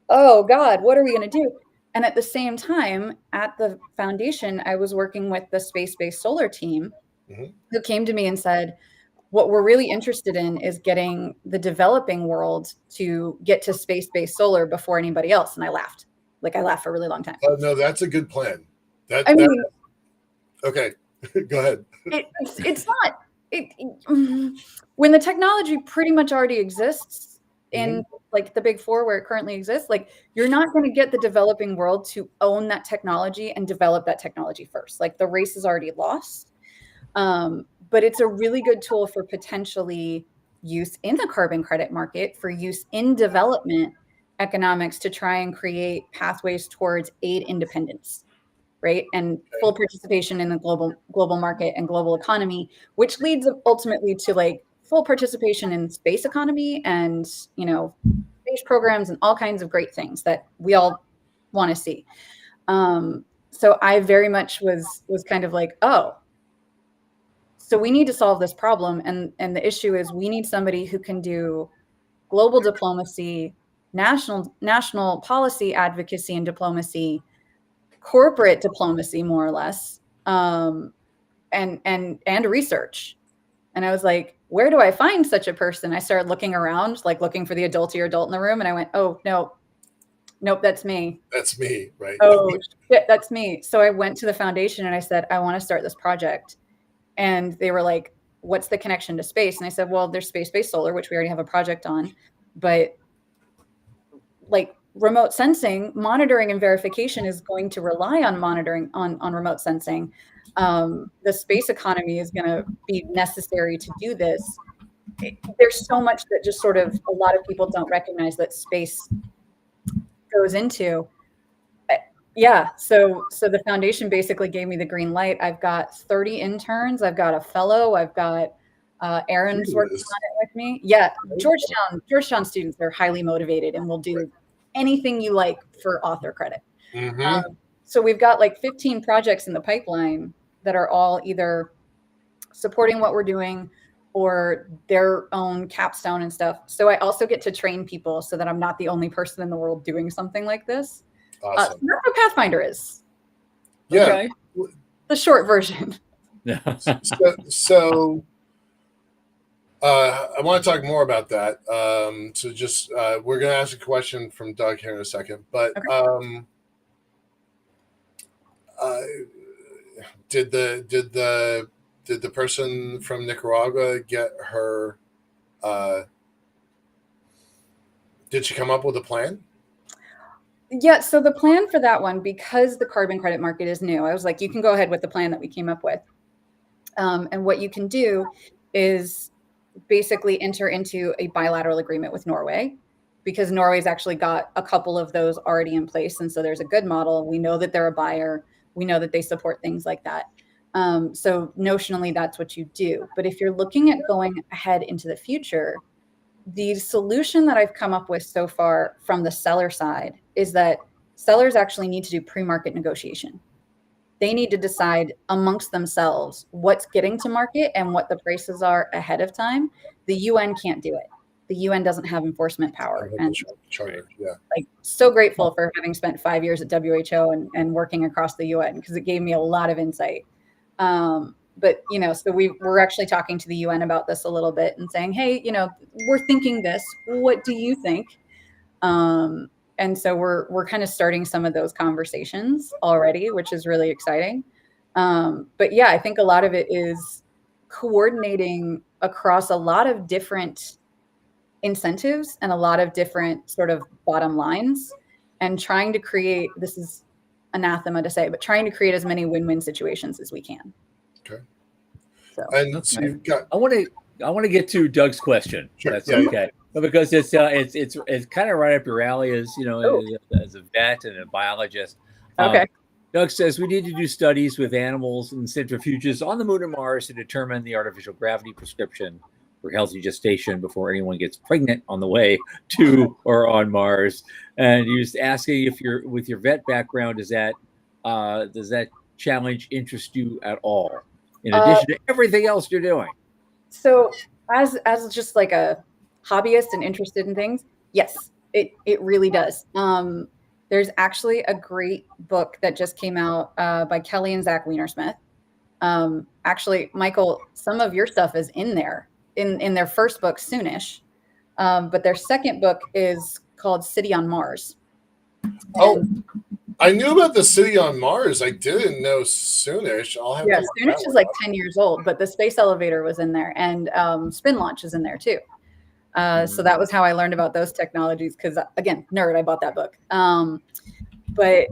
Oh God, what are we going to do? And at the same time, at the foundation, I was working with the space-based solar team who came to me and said, what we're really interested in is getting the developing world to get to space-based solar before anybody else. And I laughed. Like, I laughed for a really long time. Oh, no, that's a good plan. Okay, go ahead. It's not. When the technology pretty much already exists in like the big four where it currently exists, like, you're not going to get the developing world to own that technology and develop that technology first. Like, the race is already lost. But it's a really good tool for potentially use in the carbon credit market, for use in development economics to try and create pathways towards aid independence, right? And full participation in the global market and global economy, which leads ultimately to like full participation in space economy and, space programs and all kinds of great things that we all want to see. So I very much was kind of like, oh, so we need to solve this problem. And the issue is we need somebody who can do global diplomacy, national policy advocacy and diplomacy, corporate diplomacy, more or less, and research. And I was like, where do I find such a person? I started looking around, like looking for the adultier adult in the room. And I went, oh, no, nope, that's me. That's me, right? Oh, shit, that's me. So I went to the foundation and I said, I want to start this project. And they were like, what's the connection to space? And I said, well, there's space-based solar, which we already have a project on. But like remote sensing, monitoring and verification is going to rely on monitoring on remote sensing. The space economy is going to be necessary to do this. There's so much that just sort of a lot of people don't recognize that space goes into. Yeah. So the foundation basically gave me the green light. I've got 30 interns. I've got a fellow. I've got Aaron's working on it with me. Yeah. Georgetown students are highly motivated and will do anything you like for author credit. So we've got like 15 projects in the pipeline that are all either supporting what we're doing or their own capstone and stuff. So I also get to train people so that I'm not the only person in the world doing something like this. Awesome. That's what Pathfinder is. Yeah. Okay. The short version. So I want to talk more about that. So just we're going to ask a question from Doug here in a second, but Okay. Did the person from Nicaragua get her? Did she come up with a plan? Yeah. So the plan for that one, because the carbon credit market is new, I was like, you can go ahead with the plan that we came up with. And what you can do is basically enter into a bilateral agreement with Norway, because Norway's actually got a couple of those already in place. And so there's a good model. We know that they're a buyer. We know that they support things like that. So notionally, that's what you do. But if you're looking at going ahead into the future, the solution that I've come up with so far from the seller side is that sellers actually need to do pre-market negotiation. They need to decide amongst themselves what's getting to market and what the prices are ahead of time. The UN can't do it. The UN doesn't have enforcement power. And charter, yeah. Like, so grateful for having spent 5 years at WHO and working across the UN, because it gave me a lot of insight. But, so we're actually talking to the UN about this a little bit and saying, hey, we're thinking this. What do you think? And so we're kind of starting some of those conversations already, which is really exciting. But yeah, I think a lot of it is coordinating across a lot of different incentives and a lot of different sort of bottom lines, and trying to create, this is anathema to say, but trying to create as many win-win situations as we can. Okay. So, and so you've got. I want to get to Doug's question. Sure. That's Yeah, okay. But because it's kind of right up your alley as as a vet and a biologist. Okay. Doug says we need to do studies with animals and centrifuges on the moon and Mars to determine the artificial gravity prescription for healthy gestation before anyone gets pregnant on the way to or on Mars. And he was asking if you're, with your vet background, does that challenge interest you at all, in addition to everything else you're doing? So as just like a hobbyist and interested in things, yes, it really does. There's actually a great book that just came out by Kelly and Zach Weinersmith. Actually, Michael, some of your stuff is in there in their first book, Soonish. But their second book is called City on Mars. I knew about the City on Mars. I didn't know Soonish. Soonish is like 10 years old, but the space elevator was in there, and spin launch is in there too. So that was how I learned about those technologies, because, again, nerd, I bought that book. But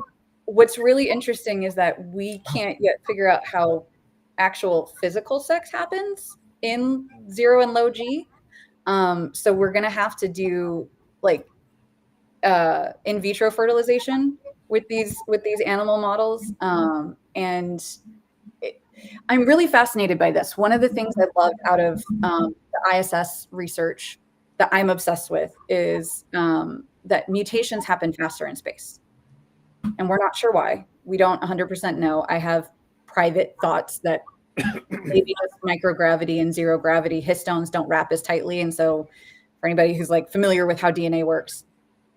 what's really interesting is that we can't yet figure out how actual physical sex happens in 0 and low G. So we're going to have to do like in vitro fertilization with these animal models. And I'm really fascinated by this. One of the things I love out of the ISS research that I'm obsessed with is that mutations happen faster in space. And we're not sure why. We don't 100% know. I have private thoughts that maybe just microgravity and zero gravity histones don't wrap as tightly. And so for anybody who's like familiar with how DNA works,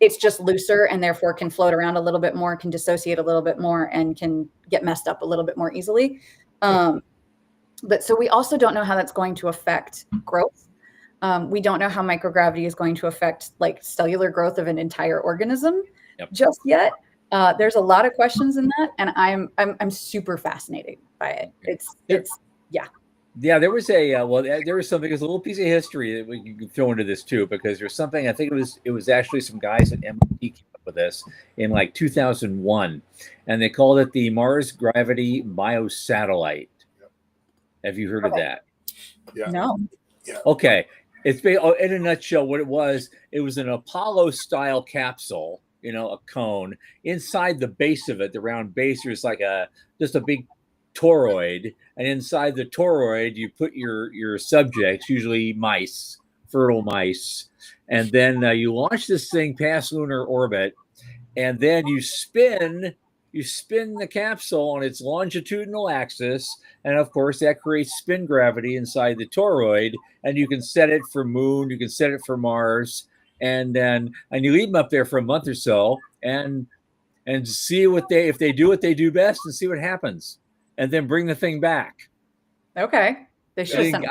it's just looser and therefore can float around a little bit more, can dissociate a little bit more, and can get messed up a little bit more easily. But so we also don't know how that's going to affect growth. We don't know how microgravity is going to affect like cellular growth of an entire organism just yet. There's a lot of questions in that, and I'm super fascinated by it. It's Yeah, there was there was something. There's a little piece of history that we can throw into this too, because there's something. I think it was actually some guys at MIT came up with this in like 2001, and they called it the Mars Gravity Biosatellite. Have you heard of that? Yeah. No. Yeah. Okay, it's in a nutshell what it was. It was an Apollo-style capsule, a cone. Inside the base of it, the round base, there's like just a big toroid, and inside the toroid you put your subjects, usually mice, fertile mice, and then you launch this thing past lunar orbit, and then you spin the capsule on its longitudinal axis, and of course that creates spin gravity inside the toroid, and you can set it for moon, you can set it for Mars, and you leave them up there for a month or so and see if they do what they do best, and see what happens, and then bring the thing back. Okay. I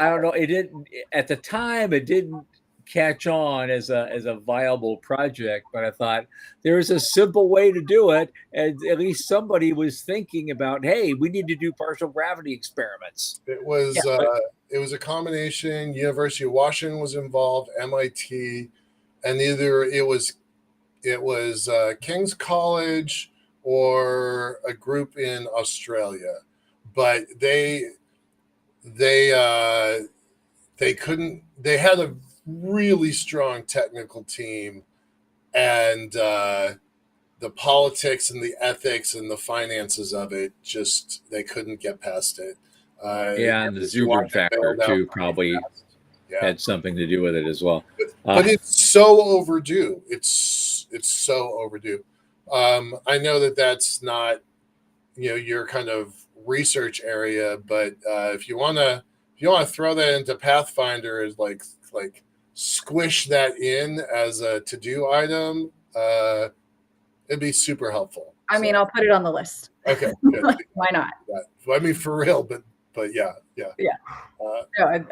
don't know. It didn't at the time. It didn't catch on as a viable project, but I thought there was a simple way to do it, and at least somebody was thinking about, hey, we need to do partial gravity experiments. It was a combination. University of Washington was involved, MIT, and either it was King's College or a group in Australia, but they couldn't. They had a really strong technical team, and the politics and the ethics and the finances of it, just they couldn't get past it. Yeah, and the Zuber factor too probably had something to do with it as well. But it's so overdue. It's so overdue. I know that's not your kind of research area, but if you want to throw that into Pathfinder, is like squish that in as a to-do item, it'd be super helpful. I mean, I'll put it on the list. Okay, good. Why not? I mean, for real, but yeah. No,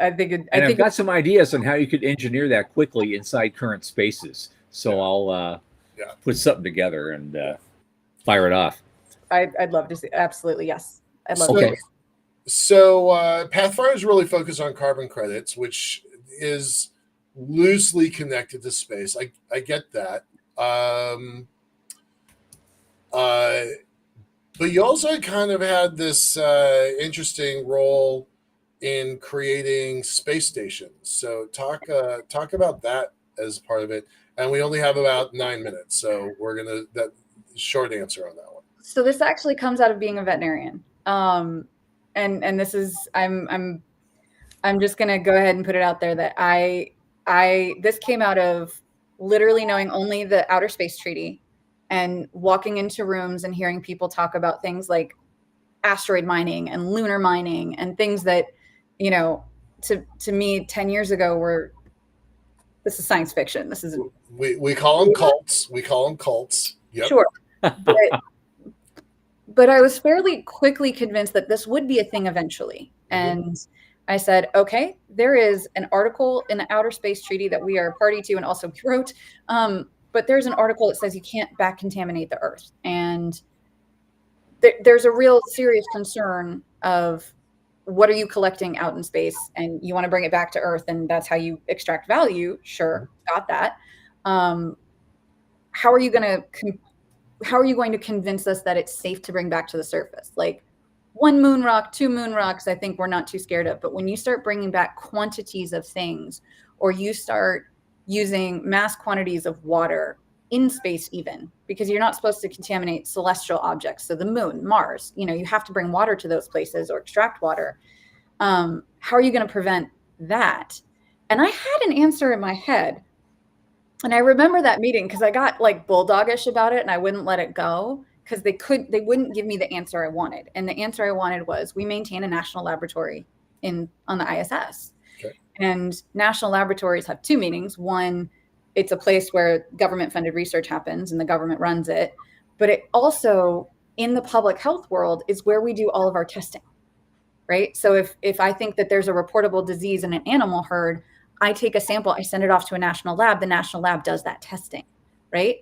I think I've got some ideas on how you could engineer that quickly inside current spaces. So I'll put something together and fire it off. I'd love to see. Absolutely, yes. I'd love to. So Pathfinder is really focused on carbon credits, which is loosely connected to space. I get that. But you also kind of had this interesting role in creating space stations. So talk about that as part of it. And we only have about 9 minutes, so we're gonna that short answer on that one. So this actually comes out of being a veterinarian, and this is I'm just gonna go ahead and put it out there that this came out of literally knowing only the Outer Space Treaty and walking into rooms and hearing people talk about things like asteroid mining and lunar mining and things that, to me 10 years ago this is science fiction. This is we call them cults. We call them cults. Yep. Sure. But I was fairly quickly convinced that this would be a thing eventually. And I said, okay, there is an article in the Outer Space Treaty that we are party to and also wrote. But there's an article that says you can't back contaminate the Earth. And there's a real serious concern of what are you collecting out in space, and you want to bring it back to Earth, and that's how you extract value. Sure, got that. How are you going to convince us that it's safe to bring back to the surface? Like 1 moon rock, 2 moon rocks, I think we're not too scared of. But when you start bringing back quantities of things, or you start using mass quantities of water in space, even because you're not supposed to contaminate celestial objects. So the moon, Mars, you have to bring water to those places or extract water. How are you going to prevent that? And I had an answer in my head. And I remember that meeting because I got like bulldogish about it and I wouldn't let it go because they wouldn't give me the answer I wanted. And the answer I wanted was, we maintain a national laboratory on the ISS. Okay. And national laboratories have 2 meanings. One, it's a place where government-funded research happens and the government runs it. But it also, in the public health world, is where we do all of our testing, right? So if I think that there's a reportable disease in an animal herd, I take a sample, I send it off to a national lab. The national lab does that testing, right?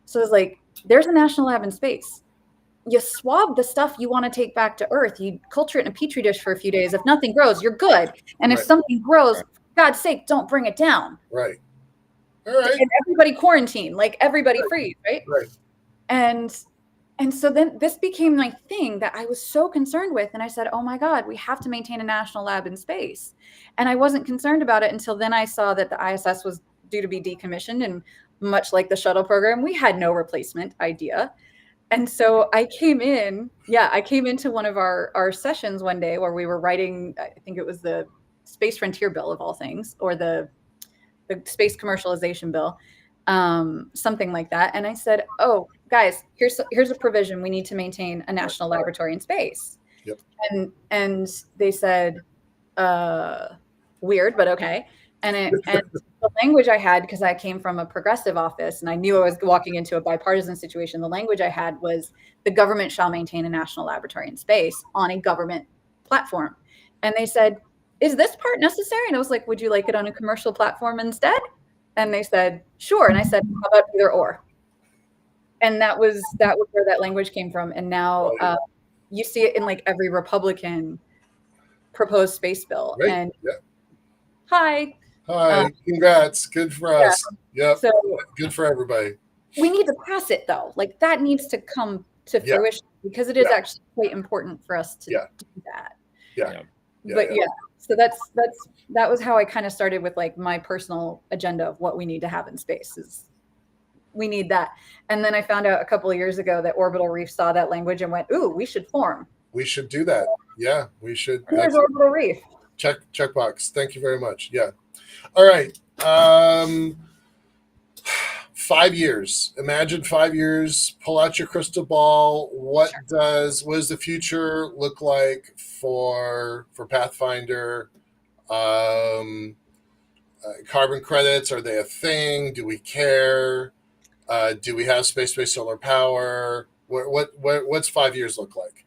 So it's like, there's a national lab in space. You swab the stuff you want to take back to Earth. You culture it in a petri dish for a few days. If nothing grows, you're good. And if something grows, for God's sake, don't bring it down. Right. All right. And everybody quarantine, like everybody freeze, right? Right. And so then this became my thing that I was so concerned with. And I said, oh my God, we have to maintain a national lab in space. And I wasn't concerned about it until then I saw that the ISS was due to be decommissioned. And much like the shuttle program, we had no replacement idea. And so I came into one of our sessions one day where we were writing, I think it was the Space Frontier Bill of all things, or the Space Commercialization Bill, something like that. And I said, oh, guys, here's a provision. We need to maintain a national laboratory in space. Yep. And they said, weird, but okay. And the language I had, because I came from a progressive office and I knew I was walking into a bipartisan situation, the language I had was, the government shall maintain a national laboratory in space on a government platform. And they said, is this part necessary? And I was like, would you like it on a commercial platform instead? And they said, sure. And I said, how about either or? And that was where that language came from. And now you see it in like every Republican proposed space bill. Right. And Hi, congrats. Good for us. Yep. So good for everybody. We need to pass it though. Like that needs to come to fruition because it is actually quite important for us to do that. So that was how I kind of started with like my personal agenda of what we need to have in space is we need that. And then I found out a couple of years ago that Orbital Reef saw that language and went, ooh, we should form. We should do that. Yeah, we should. There's Orbital Reef. Checkbox. Thank you very much. Yeah. All right. 5 years. Imagine 5 years. Pull out your crystal ball. What does the future look like for Pathfinder? Carbon credits, are they a thing? Do we care? Do we have space-based solar power? What's 5 years look like?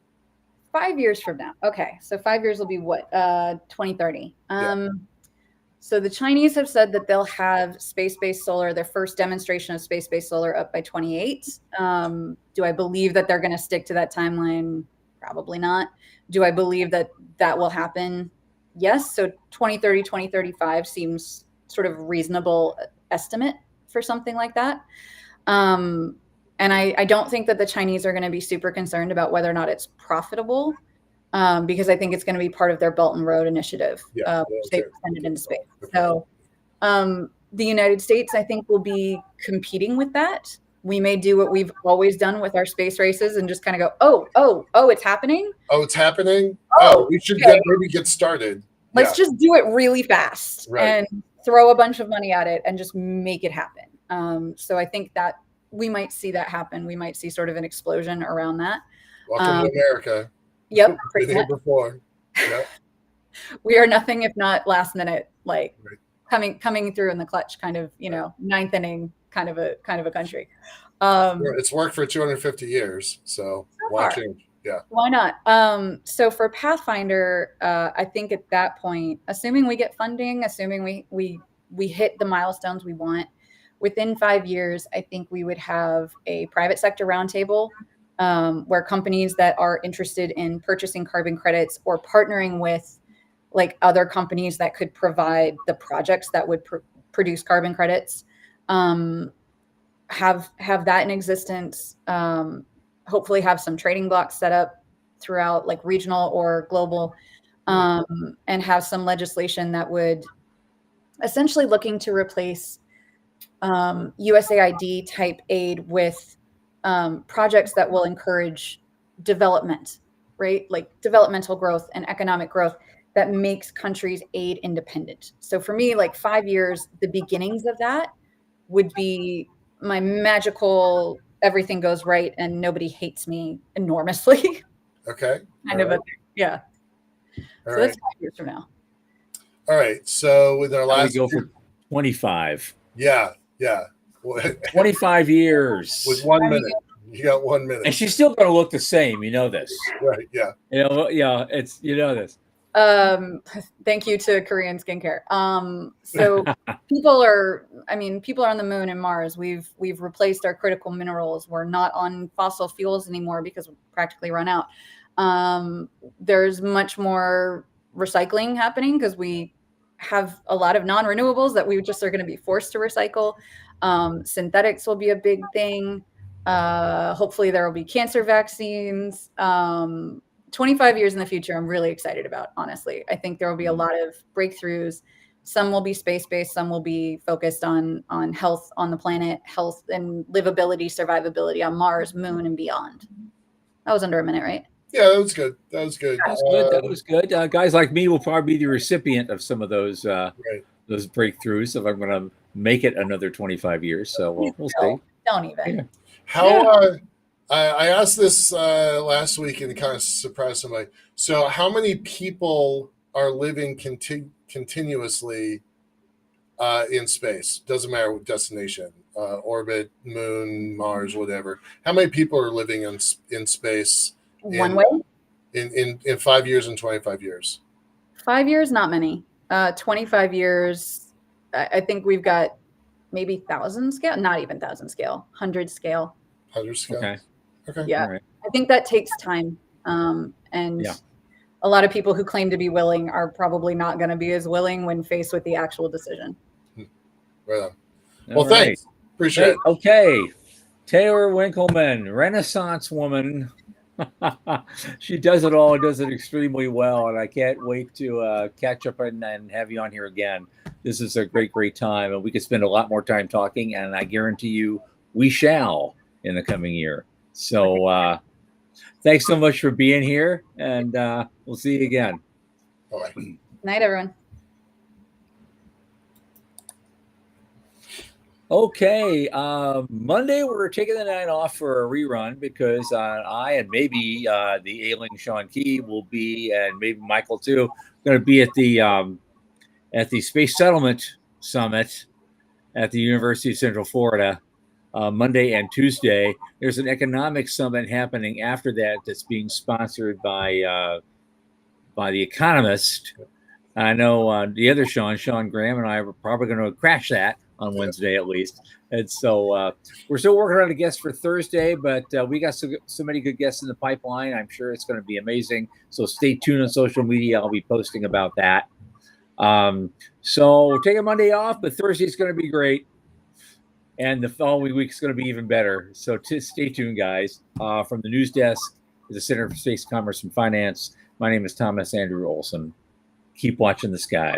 5 years from now. Okay, so 5 years will be what? 2030. So the Chinese have said that they'll have space-based solar, their first demonstration of space-based solar, up by 28. Do I believe that they're going to stick to that timeline? Probably not. Do I believe that that will happen? Yes. So 2030, 2035 seems sort of reasonable estimate for something like that. And I don't think that the Chinese are going to be super concerned about whether or not it's profitable, because I think it's going to be part of their Belt and Road initiative. They send it into space. So the United States, I think, will be competing with that. We may do what we've always done with our space races and just kind of go, oh, it's happening. Oh, it's happening. We should maybe get started. Let's just do it really fast and throw a bunch of money at it and just make it happen. So I think that we might see that happen. We might see sort of an explosion around that. Welcome to America. Yep. Been here before. Yep. We are nothing if not last minute, like coming through in the clutch, kind of, ninth inning kind of a country. It's worked for 250 years, so why change? Yeah. Why not? So for Pathfinder, I think at that point, assuming we get funding, assuming we hit the milestones we want, within 5 years, I think we would have a private sector roundtable where companies that are interested in purchasing carbon credits or partnering with like other companies that could provide the projects that would produce carbon credits, have that in existence. Hopefully have some trading blocks set up throughout, like regional or global, and have some legislation that would essentially looking to replace USAID type aid with projects that will encourage development, right? Like developmental growth and economic growth that makes countries aid independent. So for me, like 5 years, the beginnings of that would be my magical, everything goes right and nobody hates me enormously. Okay. Kind of a thing. Yeah. So that's 5 years from now. All right. So with our last, we go for 25. Yeah. 25 years. With 1 minute. You got 1 minute. And she's still going to look the same. You know this. Right. Yeah. It's, this. Thank you to Korean skincare. So people are on the moon and Mars. We've replaced our critical minerals. We're not on fossil fuels anymore because we're practically run out. There's much more recycling happening because we have a lot of non-renewables that we just are going to be forced to recycle. Synthetics will be a big thing. Hopefully there will be cancer vaccines. 25 years in the future, I'm really excited about, honestly. I think there will be a lot of breakthroughs. Some will be space-based, some will be focused on health on the planet, health and livability, survivability on Mars, Moon, and beyond. That was under a minute, right? Yeah, that was good. That was good. Guys like me will probably be the recipient of some of those those breakthroughs if I'm going to make it another 25 years. So we'll see. Don't even. Yeah. How I asked this last week and it kind of surprised somebody. So how many people are living continuously in space? Doesn't matter what destination, orbit, moon, Mars, whatever. How many people are living in space? One way? In 5 years and 25 years? 5 years, not many. 25 years, I think we've got maybe 1,000 scale, not even 1,000 scale, 100 scale. 100 scale. Okay. Yeah. Right. I think that takes time. And a lot of people who claim to be willing are probably not going to be as willing when faced with the actual decision. Right on. Well, thanks. Appreciate it. Okay. Taylor Winkelman, Renaissance woman. She does it all and does it extremely well. And I can't wait to catch up and have you on here again. This is a great time. And we could spend a lot more time talking. And I guarantee you we shall in the coming year. So thanks so much for being here, and we'll see you again. Bye. Night, everyone. Okay, Monday we're taking the night off for a rerun because I and maybe the ailing Sean Key will be, and maybe Michael too, going to be at the Space Settlement Summit at the University of Central Florida Monday and Tuesday. There's an economic summit happening after that that's being sponsored by The Economist. I know the other Sean Graham, and I are probably going to crash that on Wednesday at least. And so we're still working on a guest for Thursday, but we got so many good guests in the pipeline. I'm sure it's going to be amazing. So stay tuned on social media. I'll be posting about that. So we're taking Monday off, but Thursday is going to be great. And the following week is going to be even better. So stay tuned, guys. From the news desk, the Center for Space Commerce and Finance, my name is Thomas Andrew Olson. Keep watching the skies.